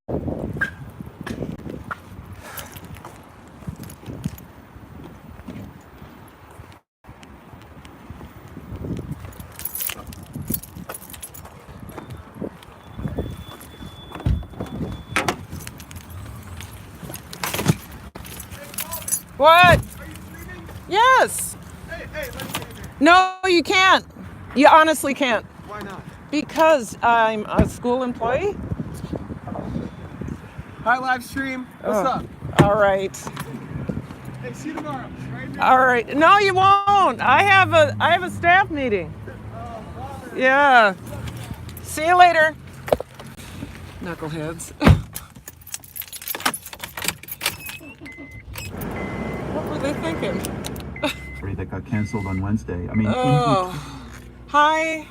What? Are you streaming? Yes. Hey, let's get in there. No, you can't. You honestly can't. Why not? Because I'm a school employee. Hi, live stream. What's up? All right. Hey, see you tomorrow. Right here. All right. No, you won't. I have a staff meeting. Bother. Yeah. See you later. Knuckleheads. What were they thinking? That got canceled on Wednesday. I mean, Oh. Hi.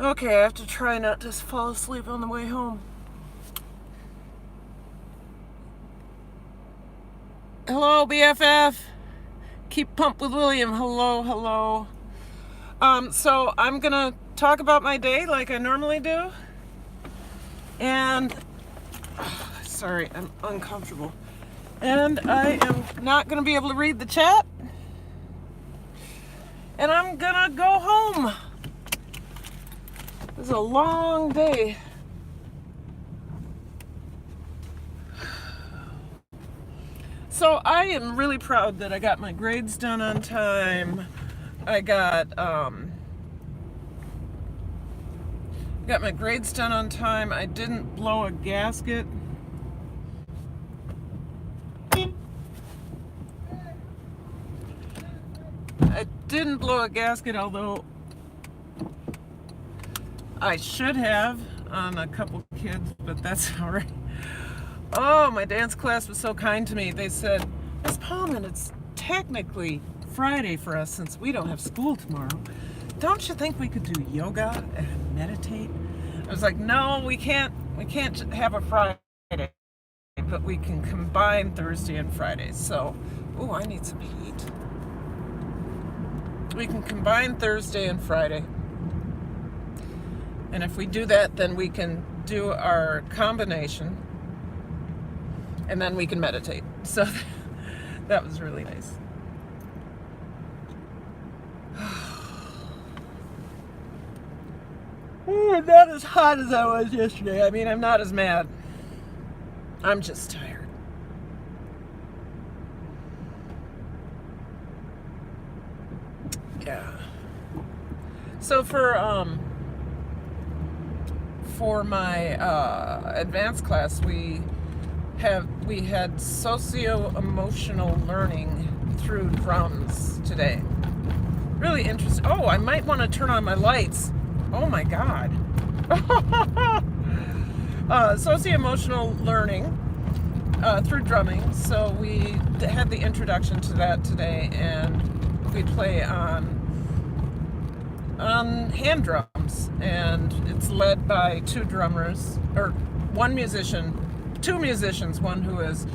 Okay, I have to try not to fall asleep on the way home. Hello, BFF. Keep pump with William. Hello. So I'm gonna talk about my day like I normally do. And sorry, I'm uncomfortable. And I am not gonna be able to read the chat. And I'm gonna go home. It was a long day. So I am really proud that I got my grades done on time. I got my grades done on time. I didn't blow a gasket. I didn't blow a gasket, although I should have on a couple kids, but that's all right. Oh, my dance class was so kind to me. They said, Miss Paulman, it's technically Friday for us since we don't have school tomorrow. Don't you think we could do yoga and meditate? I was like, no, we can't have a Friday, but we can combine Thursday and Friday. So, oh, I need some heat. We can combine Thursday and Friday. And if we do that, then we can do our combination. And then we can meditate. So that was really nice. Not as hot as I was yesterday. I mean, I'm not as mad. I'm just tired. Yeah. So for my advanced class, we had socio-emotional learning through drums today. Really interesting. Oh, I might want to turn on my lights. Oh my God. Socio-emotional learning through drumming. So we had the introduction to that today, and we play on hand drums, and it's led by two musicians, one who is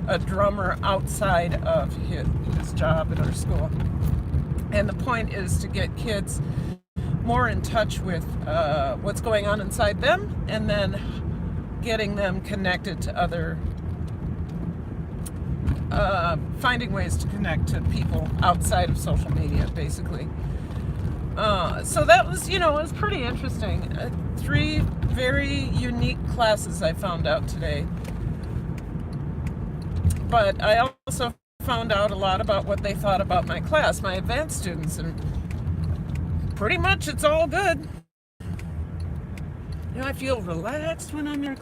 a drummer outside of his job at our school. And the point is to get kids more in touch with what's going on inside them, and then getting them connected to other, finding ways to connect to people outside of social media, basically. So that was, it was pretty interesting. 3 very unique classes I found out today. But I also found out a lot about what they thought about my class, my advanced students, and pretty much it's all good. I feel relaxed when I'm in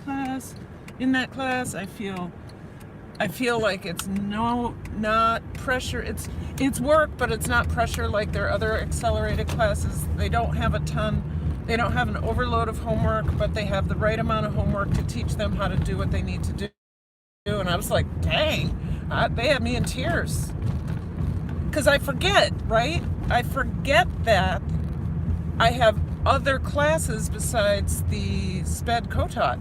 that class. I feel like it's not pressure. It's work, but it's not pressure like their other accelerated classes. They don't have an overload of homework, but they have the right amount of homework to teach them how to do what they need to do. And I was like, dang, they had me in tears. Because I forget, right? I forget that I have other classes besides the SPED co-taught.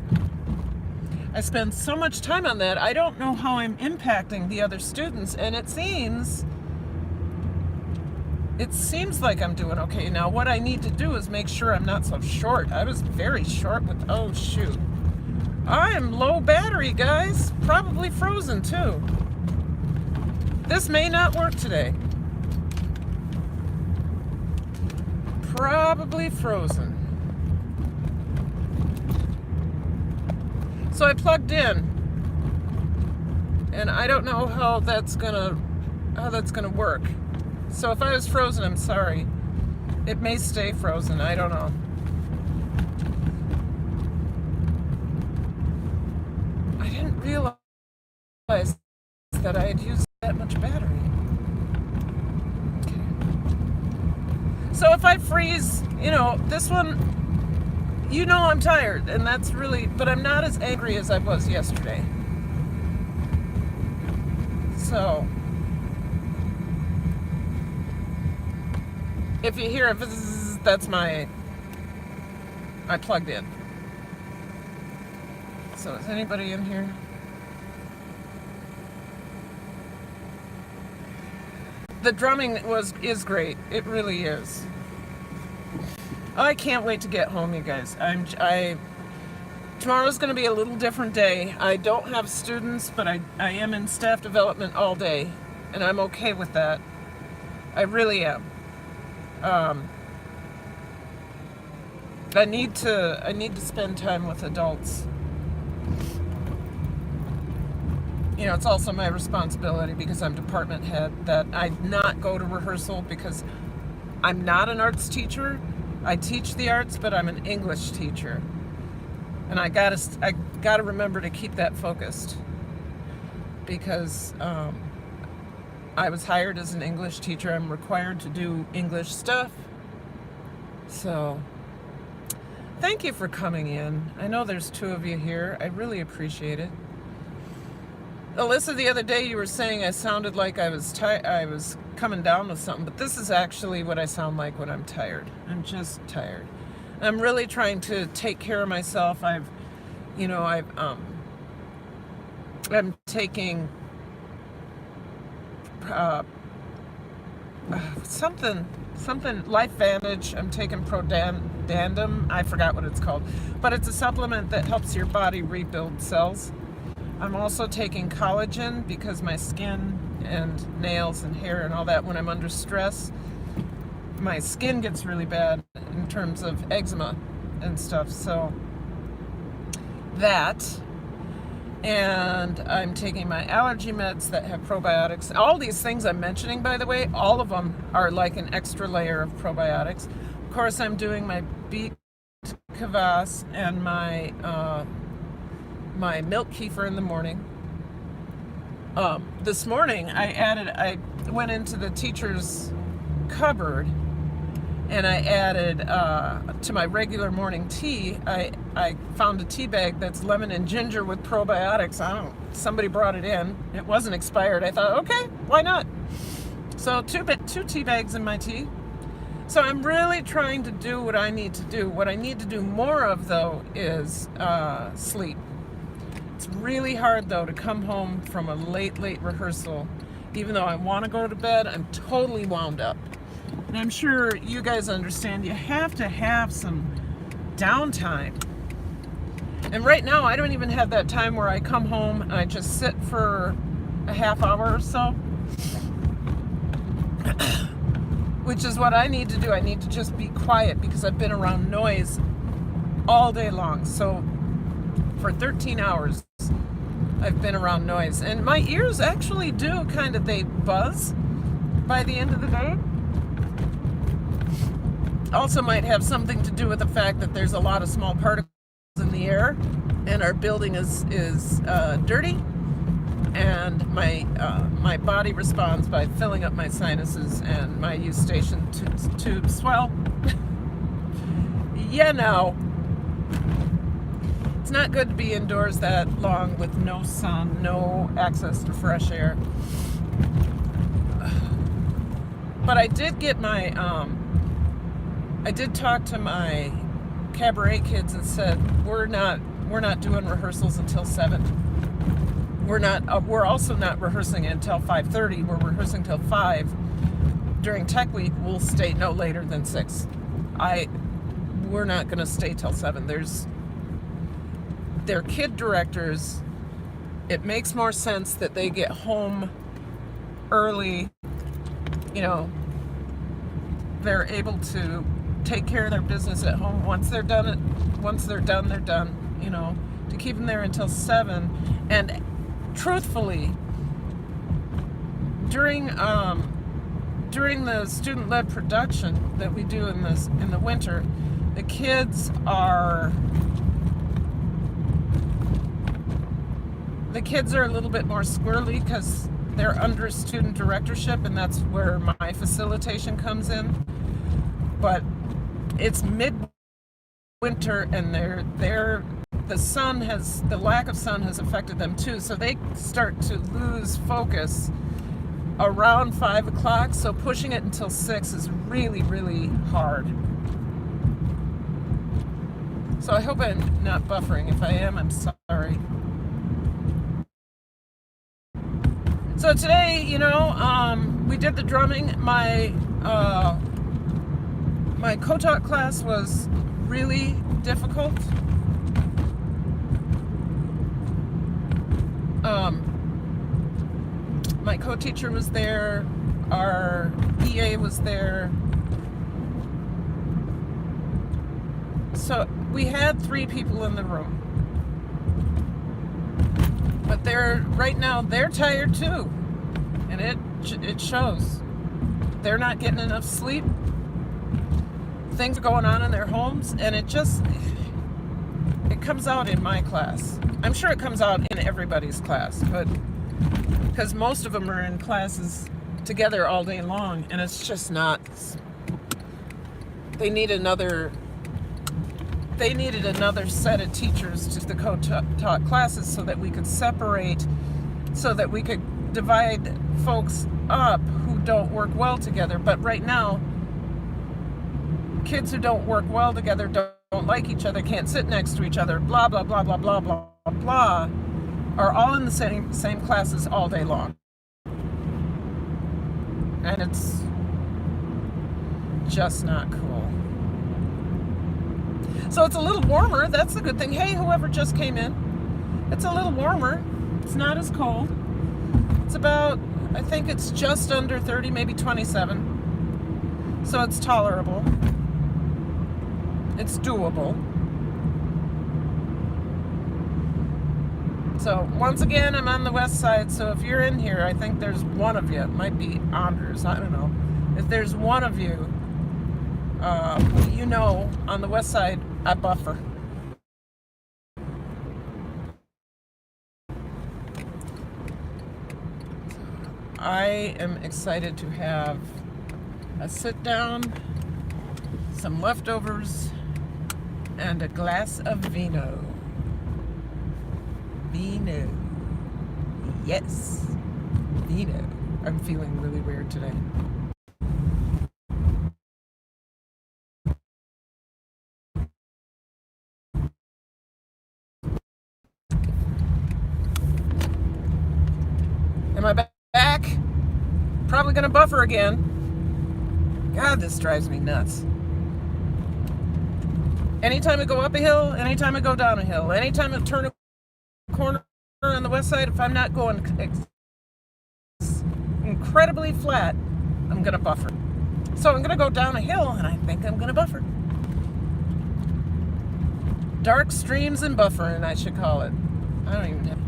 I spend so much time on that, I don't know how I'm impacting the other students, and it seems it seems like I'm doing okay. Now, what I need to do is make sure I'm not so short. I was very short with, oh shoot. I am low battery, guys. Probably frozen too. This may not work today. Probably frozen. So I plugged in, and I don't know how that's gonna work. So if I was frozen, I'm sorry. It may stay frozen. I don't know. I didn't realize that I had used that much battery. Okay. So if I freeze, this one, I'm tired, and that's really, but I'm not as angry as I was yesterday. So, if you hear a bzzz, that's I plugged in. So is anybody in here? The drumming is great. It really is. I can't wait to get home, you guys. Tomorrow's going to be a little different day. I don't have students, but I am in staff development all day, and I'm okay with that. I really am. I need to spend time with adults. It's also my responsibility because I'm department head that I not go to rehearsal because I'm not an arts teacher. I teach the arts, but I'm an English teacher. And I gotta remember to keep that focused because I was hired as an English teacher. I'm required to do English stuff. So thank you for coming in. I know there's 2 of you here. I really appreciate it. Alyssa, the other day you were saying I sounded like I was coming down with something, but this is actually what I sound like when I'm tired. I'm just tired. I'm really trying to take care of myself. I'm taking something LifeVantage. I'm taking Prodandim. I forgot what it's called, but it's a supplement that helps your body rebuild cells. I'm also taking collagen because my skin and nails and hair and all that, when I'm under stress, my skin gets really bad in terms of eczema and stuff. So that, and I'm taking my allergy meds that have probiotics. All these things I'm mentioning, by the way, all of them are like an extra layer of probiotics. Of course, I'm doing my beet kvass and my milk kefir in the morning. This morning I went into the teacher's cupboard and I added to my regular morning tea, I found a tea bag that's lemon and ginger with probiotics. Somebody brought it in. It wasn't expired. I thought, okay, why not? So two tea bags in my tea. So I'm really trying to do what I need to do. What I need to do more of, though, is sleep. It's really hard, though, to come home from a late rehearsal. Even though I want to go to bed, I'm totally wound up. And I'm sure you guys understand you have to have some downtime. And right now, I don't even have that time where I come home and I just sit for a half hour or so. Which is what I need to do. I need to just be quiet because I've been around noise all day long. So for 13 hours, I've been around noise. And my ears actually do they buzz by the end of the day. Also might have something to do with the fact that there's a lot of small particles in the air and our building is dirty. And my body responds by filling up my sinuses and my eustachian tubes swell. It's not good to be indoors that long with no sun, no access to fresh air. But I did get I did talk to my cabaret kids and said we're not doing rehearsals until 7. We're also not rehearsing until 5:30. We're rehearsing till 5 during tech week, we'll stay no later than 6. We're not going to stay till 7. They're kid directors. It makes more sense that they get home early. They're able to take care of their business at home. Once they're done, they're done. To keep them there until 7. And truthfully, during the student-led production that we do in the winter, the kids are a little bit more squirrely because they're under student directorship, and that's where my facilitation comes in. But it's midwinter, and the lack of sun has affected them too, so they start to lose focus around 5 o'clock. So pushing it until 6 is really, really hard. So I hope I'm not buffering. If I am, I'm sorry. So today, we did the drumming. My Kotok class was really difficult. My co-teacher was there. Our EA was there. So we had 3 people in the room. But right now they're tired too. And it shows. They're not getting enough sleep. Things are going on in their homes, and it comes out in my class. I'm sure it comes out in everybody's class, but because most of them are in classes together all day long, and it's just not. They needed another set of teachers to the co-taught classes so that we could separate, so that we could divide folks up who don't work well together. But right now, kids who don't work well together, don't like each other, can't sit next to each other, blah, blah, blah, blah, blah, blah, blah, are all in the same classes all day long. And it's just not cool. So it's a little warmer. That's the good thing. Hey, whoever just came in. It's a little warmer. It's not as cold. It's about, I think it's just under 30, maybe 27. So it's tolerable. It's doable. So once again, I'm on the west side, so if you're in here, I think there's one of you. It might be Anders, I don't know. If there's one of you, on the west side, I buffer. I am excited to have a sit down, some leftovers, and a glass of vino. Vino. Yes. Vino. I'm feeling really weird today. Am I back? Probably gonna buffer again. God, this drives me nuts. Anytime I go up a hill, anytime I go down a hill, anytime I turn a corner on the west side, if I'm not going incredibly flat, I'm gonna buffer. So I'm gonna go down a hill, and I think I'm gonna buffer. Dark streams and buffering, I should call it. I don't even have.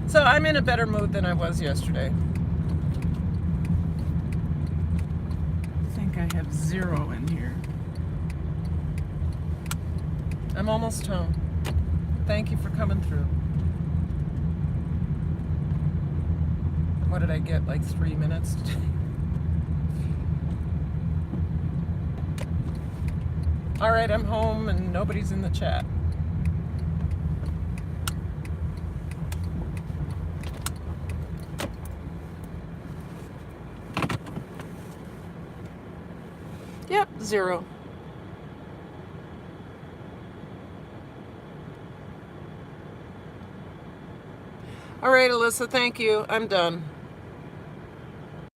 So I'm in a better mood than I was yesterday. I think I have 0 in here. I'm almost home. Thank you for coming through. What did I get, like 3 minutes? All right, I'm home and nobody's in the chat. Yep, 0. All right, Alyssa, thank you. I'm done.